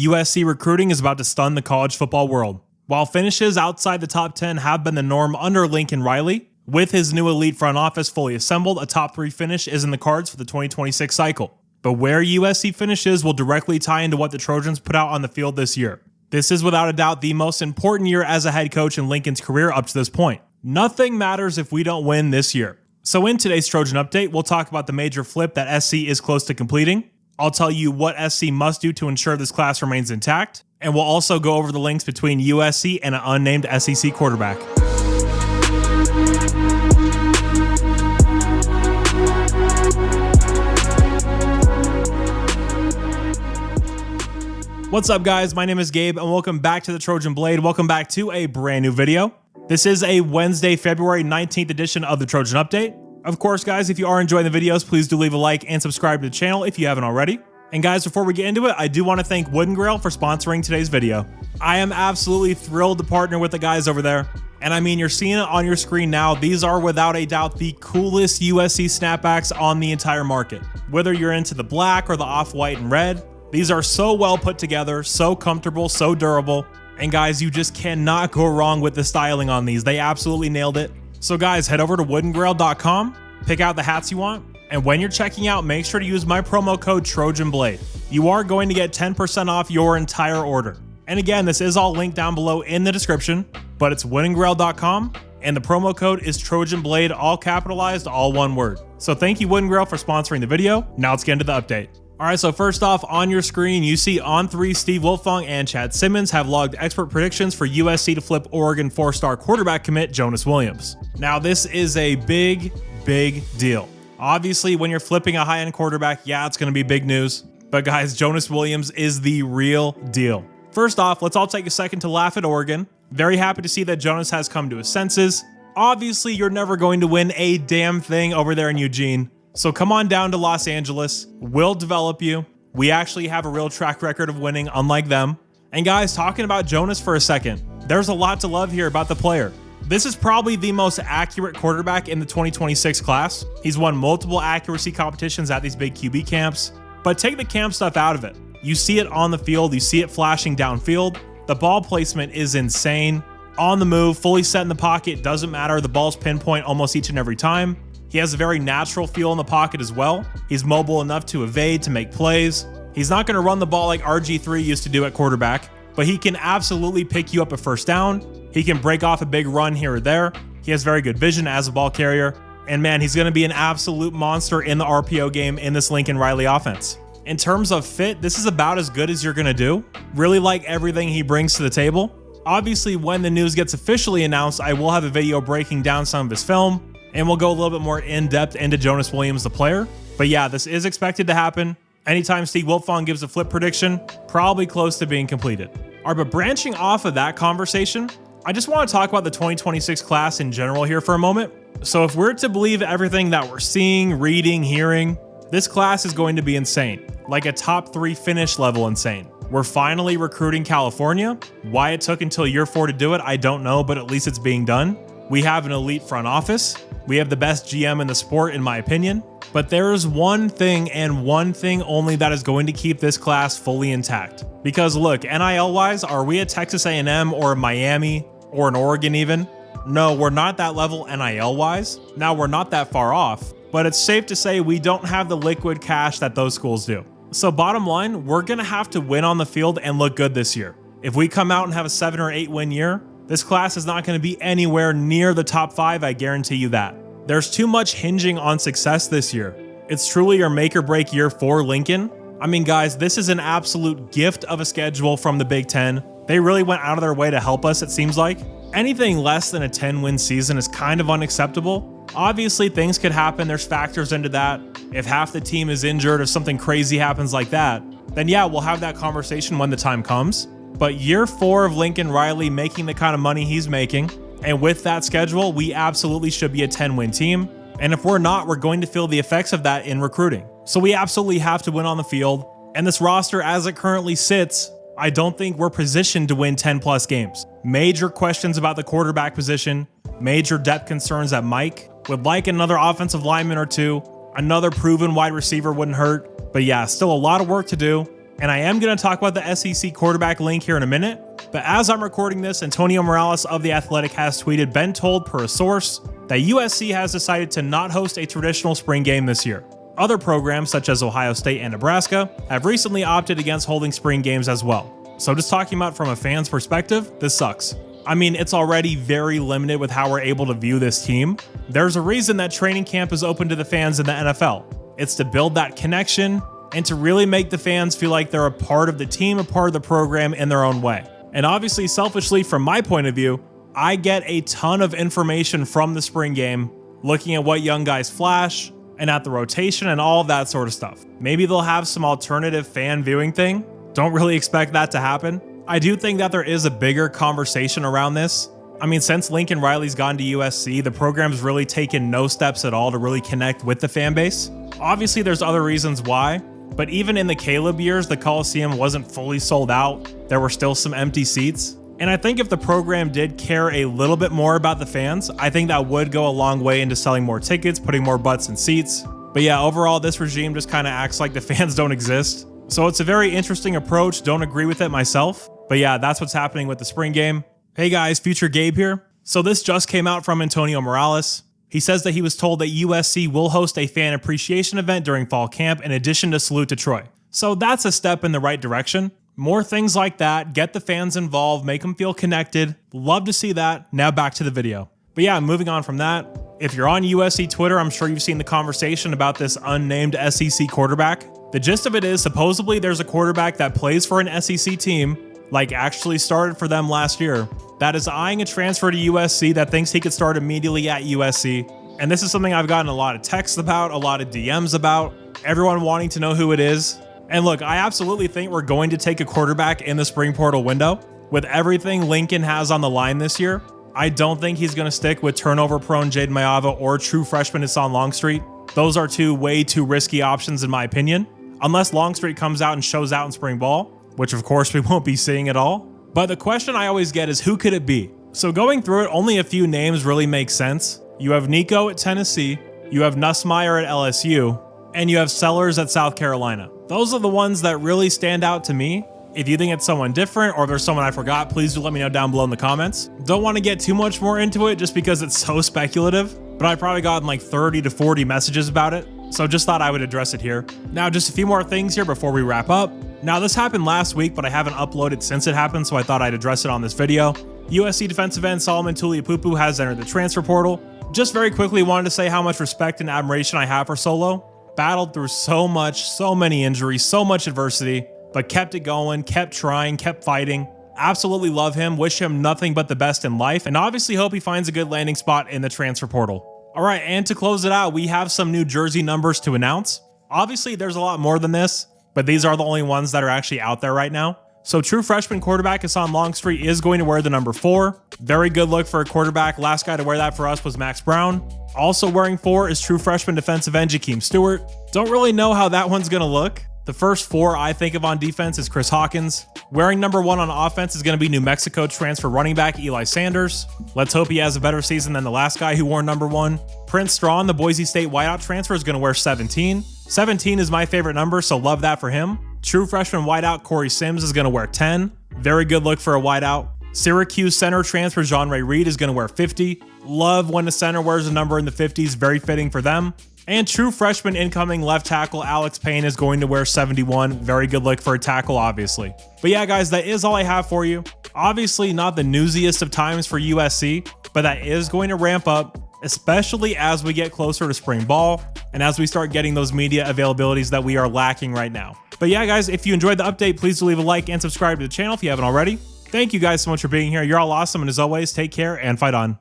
USC recruiting is about to stun the college football world. While finishes outside the top 10 have been the norm under Lincoln Riley, with his new elite front office fully assembled, a top 3 finish is in the cards for the 2026 cycle. But where USC finishes will directly tie into what the Trojans put out on the field this year. This is without a doubt the most important year as a head coach in Lincoln's career up to this point. Nothing matters if we don't win this year. So in today's Trojan update, we'll talk about the major flip that SC is close to completing. I'll tell you what SC must do to ensure this class remains intact, and we'll also go over the links between USC and an unnamed SEC quarterback. What's up, guys? My name is Gabe, and welcome back to the Trojan Blade. Welcome back to a brand new video. This is a Wednesday, February 19th edition of the Trojan Update. Of course, guys, if you are enjoying the videos, please do leave a like and subscribe to the channel if you haven't already. And guys, before we get into it, I do want to thank Wood & Grail for sponsoring today's video. I am absolutely thrilled to partner with the guys over there. And I mean, you're seeing it on your screen now. These are without a doubt the coolest USC snapbacks on the entire market. Whether you're into the black or the off-white and red, these are so well put together, so comfortable, so durable. And guys, you just cannot go wrong with the styling on these. They absolutely nailed it. So guys, head over to woodandgrail.com, pick out the hats you want, and when you're checking out, make sure to use my promo code TrojanBlade. You are going to get 10% off your entire order. And again, this is all linked down below in the description, but it's woodandgrail.com, and the promo code is TrojanBlade, all capitalized, all one word. So thank you, Wood & Grail, for sponsoring the video. Now let's get into the update. All right, so first off, on your screen, you see On3 Steve Wiltfong and Chad Simmons have logged expert predictions for USC to flip Oregon 4-star quarterback commit Jonas Williams. Now, this is a big deal. Obviously, when you're flipping a high-end quarterback, yeah, it's going to be big news. But guys, Jonas Williams is the real deal. First off, let's all take a second to laugh at Oregon. Very happy to see that Jonas has come to his senses. Obviously, you're never going to win a damn thing over there in Eugene. So come on down to Los Angeles, we'll develop you. We actually have a real track record of winning, unlike them. And guys, talking about Jonas for a second, there's a lot to love here about the player. This is probably the most accurate quarterback in the 2026 class. He's won multiple accuracy competitions at these big QB camps, but take the camp stuff out of it. You see it on the field, you see it flashing downfield. The ball placement is insane. On the move, fully set in the pocket, doesn't matter. The ball's pinpoint almost each and every time. He has a very natural feel in the pocket as well. He's mobile enough to evade, to make plays. He's not going to run the ball like RG3 used to do at quarterback, but he can absolutely pick you up a first down. He can break off a big run here or there. He has very good vision as a ball carrier. And man, he's going to be an absolute monster in the RPO game in this Lincoln Riley offense. In terms of fit, this is about as good as you're going to do. Really like everything he brings to the table. Obviously, when the news gets officially announced, I will have a video breaking down some of his film, and we'll go a little bit more in-depth into Jonas Williams, the player. But yeah, this is expected to happen. Anytime Steve Wiltfong gives a flip prediction, probably close to being completed. All right, but branching off of that conversation, I just want to talk about the 2026 class in general here for a moment. So if we're to believe everything that we're seeing, reading, hearing, this class is going to be insane. Like a top 3 finish level insane. We're finally recruiting California. Why it took until year 4 to do it, I don't know, but at least it's being done. We have an elite front office. We have the best GM in the sport, in my opinion. But there is one thing and one thing only that is going to keep this class fully intact. Because look, NIL-wise, are we at Texas A&M or Miami or an Oregon even? No, we're not that level NIL-wise. Now, we're not that far off, but it's safe to say we don't have the liquid cash that those schools do. So bottom line, we're going to have to win on the field and look good this year. If we come out and have a 7 or 8 win year, this class is not going to be anywhere near the top 5, I guarantee you that. There's too much hinging on success this year. It's truly your make or break year for Lincoln. I mean, guys, this is an absolute gift of a schedule from the Big Ten. They really went out of their way to help us, it seems like. Anything less than a 10-win season is kind of unacceptable. Obviously, things could happen. There's factors into that. If half the team is injured, if something crazy happens like that, then yeah, we'll have that conversation when the time comes. But year 4 of Lincoln Riley making the kind of money he's making, and with that schedule, we absolutely should be a 10-win team. And if we're not, we're going to feel the effects of that in recruiting. So we absolutely have to win on the field. And this roster, as it currently sits, I don't think we're positioned to win 10+ games. Major questions about the quarterback position, major depth concerns at Mike. Would like another offensive lineman or two. Another proven wide receiver wouldn't hurt. But yeah, still a lot of work to do. And I am going to talk about the SEC quarterback link here in a minute. But as I'm recording this, Antonio Morales of The Athletic has tweeted, "Been told per a source that USC has decided to not host a traditional spring game this year. Other programs such as Ohio State and Nebraska have recently opted against holding spring games as well. So just talking about from a fan's perspective, this sucks. I mean, it's already very limited with how we're able to view this team. There's a reason that training camp is open to the fans in the NFL. It's to build that connection and to really make the fans feel like they're a part of the team, a part of the program in their own way. And obviously, selfishly, from my point of view, I get a ton of information from the spring game, looking at what young guys flash and at the rotation and all of that sort of stuff. Maybe they'll have some alternative fan viewing thing. Don't really expect that to happen. I do think that there is a bigger conversation around this. I mean, since Lincoln Riley's gone to USC, the program's really taken no steps at all to really connect with the fan base. Obviously, there's other reasons why, but even in the Caleb years, the Coliseum wasn't fully sold out. There were still some empty seats. And I think if the program did care a little bit more about the fans, I think that would go a long way into selling more tickets, putting more butts in seats. But yeah, overall, this regime just kind of acts like the fans don't exist. So it's a very interesting approach. Don't agree with it myself. But yeah, that's what's happening with the spring game. Hey guys, Future Gabe here. So this just came out from Antonio Morales. He says that he was told that USC will host a fan appreciation event during fall camp in addition to Salute to Troy. So that's a step in the right direction. More things like that, get the fans involved, make them feel connected. Love to see that. Now back to the video. But yeah, moving on from that, if you're on USC Twitter, I'm sure you've seen the conversation about this unnamed SEC quarterback. The gist of it is supposedly there's a quarterback that plays for an SEC team, like actually started for them last year, that is eyeing a transfer to USC that thinks he could start immediately at USC. And this is something I've gotten a lot of texts about, a lot of DMs about, everyone wanting to know who it is. And look, I absolutely think we're going to take a quarterback in the spring portal window. With everything Lincoln has on the line this year, I don't think he's going to stick with turnover-prone Jaden Mayava or true freshman Hassan Longstreet. Those are two way too risky options in my opinion, unless Longstreet comes out and shows out in spring ball, which of course we won't be seeing at all. But the question I always get is, who could it be? So going through it, only a few names really make sense. You have Nico at Tennessee, you have Nussmeier at LSU, and you have Sellers at South Carolina. Those are the ones that really stand out to me. If you think it's someone different or if there's someone I forgot, please do let me know down below in the comments. Don't want to get too much more into it just because it's so speculative, but I've probably gotten like 30 to 40 messages about it, so just thought I would address it here. Now, just a few more things here before we wrap up. Now, this happened last week, but I haven't uploaded since it happened, so I thought I'd address it on this video. USC defensive end Solomon Tuliaupupu has entered the transfer portal. Just very quickly wanted to say how much respect and admiration I have for Solo. Battled through so much, so many injuries, so much adversity, but kept it going, kept trying, kept fighting. Absolutely love him, wish him nothing but the best in life, and obviously hope he finds a good landing spot in the transfer portal. All right, and to close it out, we have some new jersey numbers to announce. Obviously, there's a lot more than this, but these are the only ones that are actually out there right now. So true freshman quarterback Hassan Longstreet is going to wear the number 4. Very good look for a quarterback. Last guy to wear that for us was Max Brown. Also wearing 4 is true freshman defensive end Jakeem Stewart. Don't really know how that one's going to look. The first 4 I think of on defense is Chris Hawkins. Wearing number 1 on offense is going to be New Mexico transfer running back Eli Sanders. Let's hope he has a better season than the last guy who wore number 1. Prince Strawn, the Boise State wideout transfer, is going to wear 17. 17 is my favorite number, so love that for him. True freshman wideout Corey Sims is going to wear 10. Very good look for a wideout. Syracuse center transfer Jean-Ray Reed is going to wear 50. Love when the center wears a number in the 50s, very fitting for them. And true freshman incoming left tackle Alex Payne is going to wear 71. Very good look for a tackle, obviously. But yeah, guys, that is all I have for you. Obviously not the newsiest of times for USC, but that is going to ramp up, especially as we get closer to spring ball and as we start getting those media availabilities that we are lacking right now. But yeah, guys, if you enjoyed the update, please do leave a like and subscribe to the channel if you haven't already. Thank you guys so much for being here. You're all awesome. And as always, take care and fight on.